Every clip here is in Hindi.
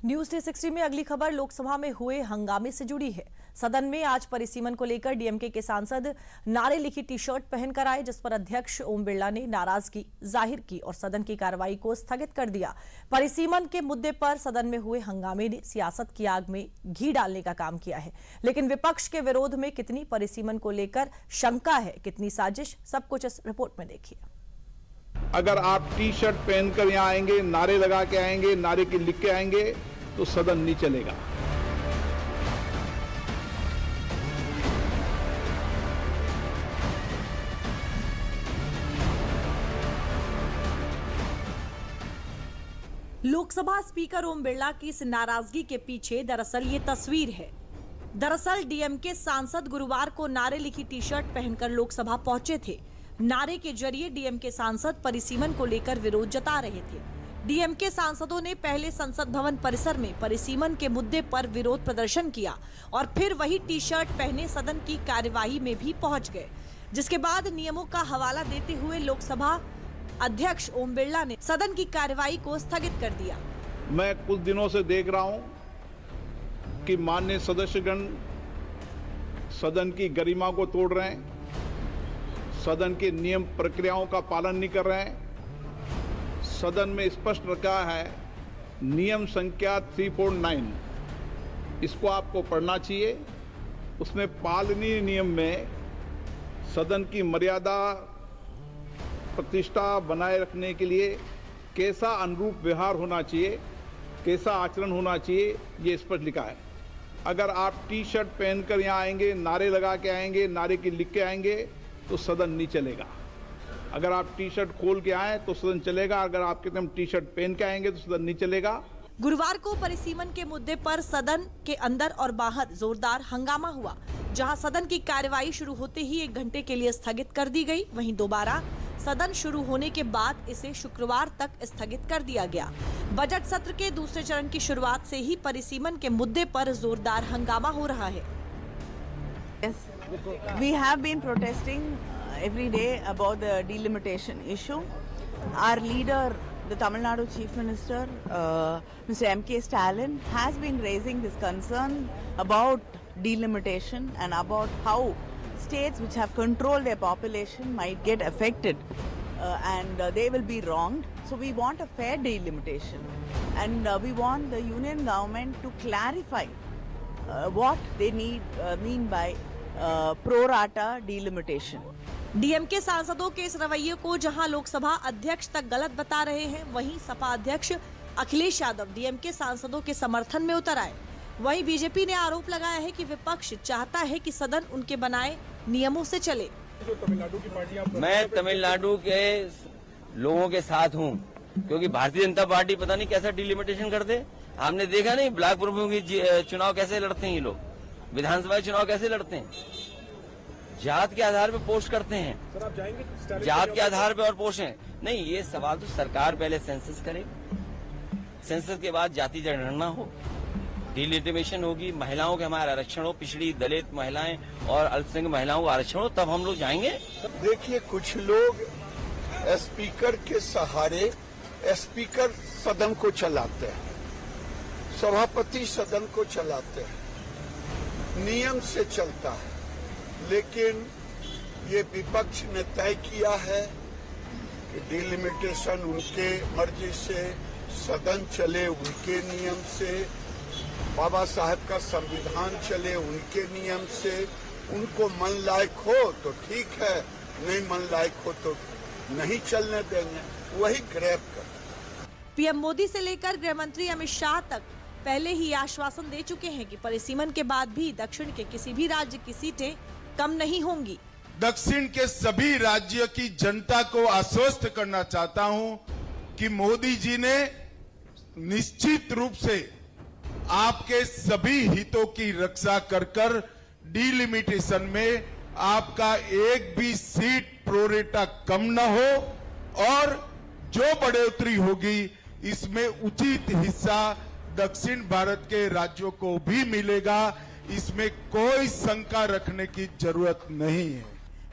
न्यूज 360 में अगली खबर लोकसभा में हुए हंगामे से जुड़ी है। सदन में आज परिसीमन को लेकर डीएमके के सांसद नारे लिखी टी शर्ट पहनकर आए, जिस पर अध्यक्ष ओम बिरला ने नाराजगी जाहिर की और सदन की कार्रवाई को स्थगित कर दिया। परिसीमन के मुद्दे पर सदन में हुए हंगामे ने सियासत की आग में घी डालने का काम किया है, लेकिन विपक्ष के विरोध में कितनी परिसीमन को लेकर शंका है, कितनी साजिश, सब कुछ इस रिपोर्ट में देखिए। अगर आप टी शर्ट पहनकर यहाँ आएंगे, नारे लगा के आएंगे, नारे की लिख के आएंगे तो सदन नहीं चलेगा। लोकसभा स्पीकर ओम बिरला की इस नाराजगी के पीछे दरअसल ये तस्वीर है। दरअसल डीएमके सांसद गुरुवार को नारे लिखी टी शर्ट पहनकर लोकसभा पहुंचे थे। नारे के जरिए डीएमके सांसद परिसीमन को लेकर विरोध जता रहे थे। डीएमके सांसदों ने पहले संसद भवन परिसर में परिसीमन के मुद्दे पर विरोध प्रदर्शन किया और फिर वही टी शर्ट पहने सदन की कार्यवाही में भी पहुंच गए, जिसके बाद नियमों का हवाला देते हुए लोकसभा अध्यक्ष ओम बिरला ने सदन की कार्यवाही को स्थगित कर दिया। मैं कुछ दिनों से देख रहा हूं कि माननीय सदस्यगण सदन की गरिमा को तोड़ रहे हैं, सदन के नियम प्रक्रियाओं का पालन नहीं कर रहे हैं। सदन में स्पष्ट रखा है नियम संख्या 349, इसको आपको पढ़ना चाहिए। उसमें पालनीय नियम में सदन की मर्यादा प्रतिष्ठा बनाए रखने के लिए कैसा अनुरूप व्यवहार होना चाहिए, कैसा आचरण होना चाहिए, ये स्पष्ट लिखा है। अगर आप टी शर्ट पहनकर यहाँ आएंगे, नारे लगा के आएंगे, नारे की लिख के आएंगे तो सदन नहीं चलेगा। अगर आप टी शर्ट खोल के आए तो सदन चलेगा, अगर आप कहते हैं टी शर्ट पहन के आएंगे तो सदन नहीं चलेगा। गुरुवार को परिसीमन के मुद्दे पर सदन के अंदर और बाहर जोरदार हंगामा हुआ, जहां सदन की कार्यवाही शुरू होते ही 1 घंटे के लिए स्थगित कर दी गई। वहीं दोबारा सदन शुरू होने के बाद इसे शुक्रवार तक स्थगित कर दिया गया। बजट सत्र के दूसरे चरण की शुरुआत से ही परिसीमन के मुद्दे पर जोरदार हंगामा हो रहा है। Yes, we have been protesting every day about the delimitation issue. Our leader, the Tamil Nadu Chief Minister, Mr. M.K. Stalin, has been raising this concern about delimitation and about how states which have controlled their population might get affected and they will be wronged. So we want a fair delimitation and we want the union government to clarify what they mean by pro rata delimitation. DMK सांसदों के इस रवैये को जहां लोकसभा अध्यक्ष तक गलत बता रहे हैं, वहीं सपा अध्यक्ष अखिलेश यादव डीएमके सांसदों के समर्थन में उतर आए। वहीं बीजेपी ने आरोप लगाया है कि विपक्ष चाहता है कि सदन उनके बनाए नियमों से चले। मैं तमिलनाडु के लोगों के साथ हूं, क्योंकि भारतीय जनता पार्टी पता नहीं कैसा डिलिमिटेशन करते। हमने देखा नहीं ब्लॉक प्रमुख की चुनाव कैसे लड़ते हैं ये लोग, विधानसभा चुनाव कैसे लड़ते हैं, जात के आधार पे पोस्ट करते हैं। सर आप जाएंगे जात के आधार पे और पोस्टें नहीं, ये सवाल तो सरकार पहले सेंसस करे, सेंसस के बाद जाति जनगणना हो, डिलिमिटेशन होगी, महिलाओं के हमारे आरक्षण हो, पिछड़ी दलित महिलाएं और अल्पसंख्यक महिलाओं को आरक्षण हो, तब हम लोग जाएंगे। देखिए, कुछ लोग स्पीकर के सहारे स्पीकर सदन को चलाते हैं, सभापति सदन को चलाते हैं, नियम से चलता है। लेकिन ये विपक्ष ने तय किया है कि डिलिमिटेशन उनके मर्जी से, सदन चले उनके नियम से, बाबा साहब का संविधान चले उनके नियम से। उनको मन लायक हो तो ठीक है, नहीं मन लायक हो तो नहीं चलने देंगे, वही ग्रैब कर। पीएम मोदी से लेकर गृह मंत्री अमित शाह तक पहले ही आश्वासन दे चुके हैं कि परिसीमन के बाद भी दक्षिण के किसी भी राज्य की सीटें कम नहीं होंगी। दक्षिण के सभी राज्यों की जनता को आश्वस्त करना चाहता हूं कि मोदी जी ने निश्चित रूप से आपके सभी हितों की रक्षा कर डिलिमिटेशन में आपका एक भी सीट प्रोरेटा कम न हो और जो बढ़ोतरी होगी इसमें उचित हिस्सा दक्षिण भारत के राज्यों को भी मिलेगा। इसमें कोई शंका रखने की जरूरत नहीं है।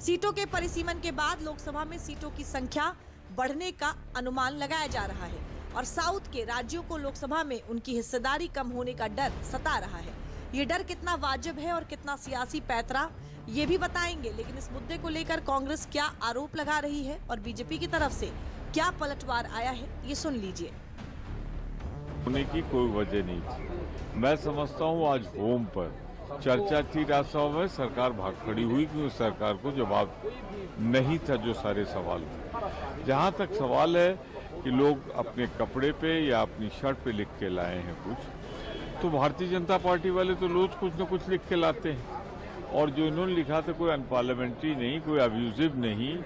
सीटों के परिसीमन के बाद लोकसभा में सीटों की संख्या बढ़ने का अनुमान लगाया जा रहा है। और साउथ के राज्यों को लोकसभा में उनकी हिस्सेदारी कम होने का डर सता रहा है। ये डर कितना वाजिब है और कितना सियासी पैतरा, ये भी बताएंगे। लेकिन इस मुद्दे को लेकर कांग्रेस क्या आरोप लगा रही है और बीजेपी की तरफ से क्या पलटवार आया है, ये सुन लीजिए। होने की कोई वजह नहीं थी। मैं समझता हूँ आज होम पर चर्चा थी राज्यसभा में, सरकार भाग खड़ी हुई क्योंकि सरकार को जवाब नहीं था जो सारे सवाल थे। जहाँ तक सवाल है कि लोग अपने कपड़े पे या अपनी शर्ट पे लिख के लाए हैं कुछ, तो भारतीय जनता पार्टी वाले तो रोज कुछ न कुछ लिख के लाते हैं, और जो इन्होंने लिखा था कोई अनपार्लियामेंट्री नहीं, कोई अब्यूजिव नहीं,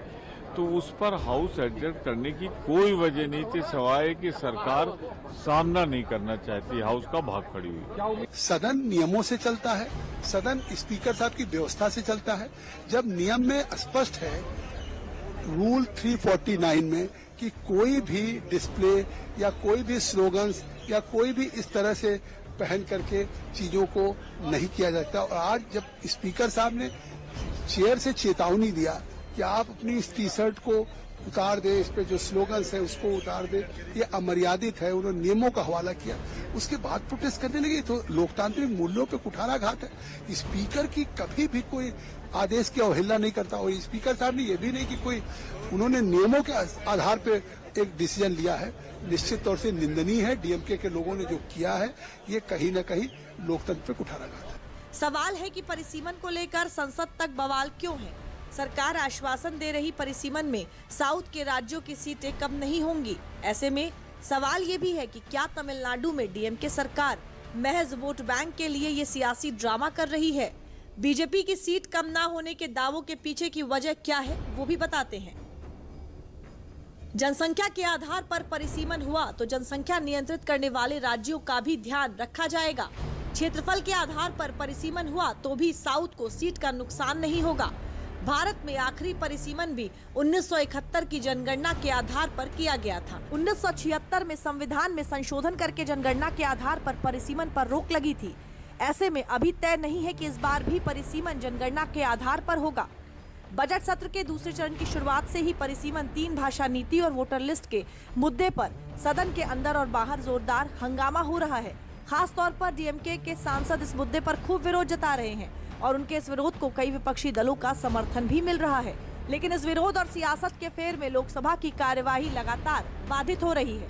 तो उस पर हाउस एडजस्ट करने की कोई वजह नहीं थी, सवाए कि सरकार सामना नहीं करना चाहती, हाउस का भाग खड़ी हुई। सदन नियमों से चलता है, सदन स्पीकर साहब की व्यवस्था से चलता है। जब नियम में स्पष्ट है रूल 349 में कि कोई भी डिस्प्ले या कोई भी स्लोगन्स या कोई भी इस तरह से पहन करके चीजों को नहीं किया जाता, और आज जब स्पीकर साहब ने चेयर से चेतावनी दिया कि आप अपनी इस टी शर्ट को उतार दे, इस पे जो स्लोगन्स है उसको उतार दे, ये अमर्यादित है, उन्होंने नियमों का हवाला किया, उसके बाद प्रोटेस्ट करने लगे, तो लोकतांत्रिक मूल्यों पे कुठाराघात है। स्पीकर की कभी भी कोई आदेश की अवहेलना नहीं करता, और स्पीकर साहब ने ये भी नहीं कि कोई उन्होंने नियमों के आधार पे एक डिसीजन लिया है, निश्चित तौर से निंदनीय है। डीएमके के लोगों ने जो किया है ये कहीं न कहीं लोकतंत्र पे कुठाराघात है। सवाल है कि परिसीमन को लेकर संसद तक बवाल क्यों है? सरकार आश्वासन दे रही परिसीमन में साउथ के राज्यों की सीटें कम नहीं होंगी। ऐसे में सवाल ये भी है कि क्या तमिलनाडु में डीएमके सरकार महज वोट बैंक के लिए ये सियासी ड्रामा कर रही है? बीजेपी की सीट कम ना होने के दावों के पीछे की वजह क्या है, वो भी बताते हैं। जनसंख्या के आधार पर परिसीमन हुआ तो जनसंख्या नियंत्रित करने वाले राज्यों का भी ध्यान रखा जाएगा। क्षेत्रफल के आधार पर परिसीमन हुआ तो भी साउथ को सीट का नुकसान नहीं होगा। भारत में आखिरी परिसीमन भी 1971 की जनगणना के आधार पर किया गया था। 1976 में संविधान में संशोधन करके जनगणना के आधार पर परिसीमन पर रोक लगी थी। ऐसे में अभी तय नहीं है कि इस बार भी परिसीमन जनगणना के आधार पर होगा। बजट सत्र के दूसरे चरण की शुरुआत से ही परिसीमन, 3 भाषा नीति और वोटर लिस्ट के मुद्दे पर सदन के अंदर और बाहर जोरदार हंगामा हो रहा है। खास तौर पर डीएमके के सांसद इस मुद्दे पर खूब विरोध जता रहे हैं और उनके इस विरोध को कई विपक्षी दलों का समर्थन भी मिल रहा है। लेकिन इस विरोध और सियासत के फेर में लोकसभा की कार्यवाही लगातार बाधित हो रही है।